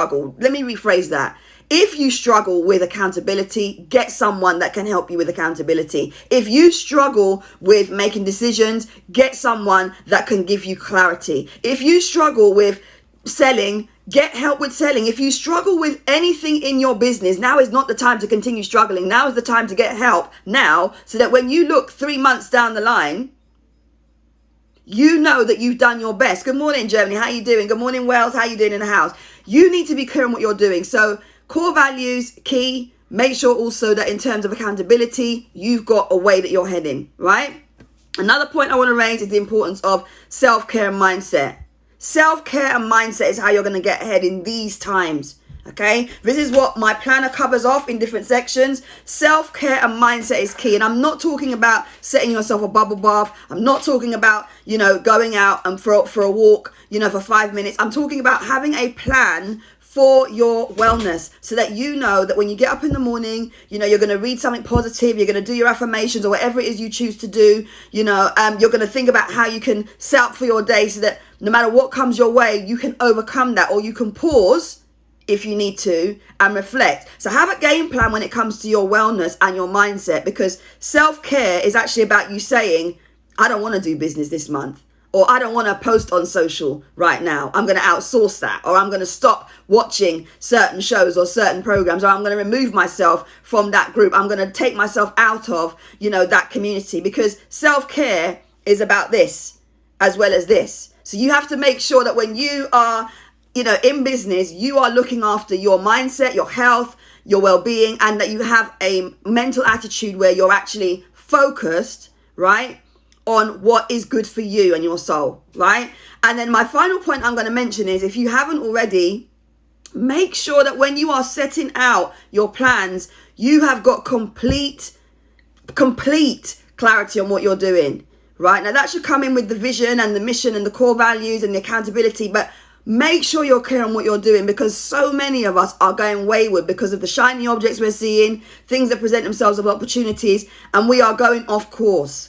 struggle, let me rephrase that. If you struggle with accountability, get someone that can help you with accountability. If you struggle with making decisions, get someone that can give you clarity. If you struggle with selling, get help with selling. If you struggle with anything in your business, now is not the time to continue struggling. Now is the time to get help now, so that when you look 3 months down the line, you know that you've done your best. Good morning, Germany. How you doing? Good morning, Wales. How you doing in the house? You need to be clear on what you're doing. So core values, key. Make sure also that in terms of accountability, you've got a way that you're heading, right? Another point I want to raise is the importance of self-care and mindset. Self-care and mindset is how you're going to get ahead in these times. Okay, this is what my planner covers off in different sections. Self-care and mindset is key. And I'm not talking about setting yourself a bubble bath. I'm not talking about, going out and for a walk, for 5 minutes. I'm talking about having a plan for your wellness, so that you know that when you get up in the morning, you're going to read something positive, you're going to do your affirmations or whatever it is you choose to do, you're going to think about how you can set up for your day so that no matter what comes your way, you can overcome that, or you can pause if you need to and reflect. So have a game plan when it comes to your wellness and your mindset, because self-care is actually about you saying, I don't want to do business this month, or I don't want to post on social right now. I'm going to outsource that, or I'm going to stop watching certain shows or certain programs, or I'm going to remove myself from that group. I'm going to take myself out of, that community, because self-care is about this as well as this. So you have to make sure that when you are, in business, you are looking after your mindset, your health, your well-being, and that you have a mental attitude where you're actually focused, right, on what is good for you and your soul, right? And then my final point I'm going to mention is, if you haven't already, make sure that when you are setting out your plans, you have got complete clarity on what you're doing, right? Now that should come in with the vision and the mission and the core values and the accountability, but make sure you're clear on what you're doing, because so many of us are going wayward because of the shiny objects we're seeing, things that present themselves as opportunities, and we are going off course.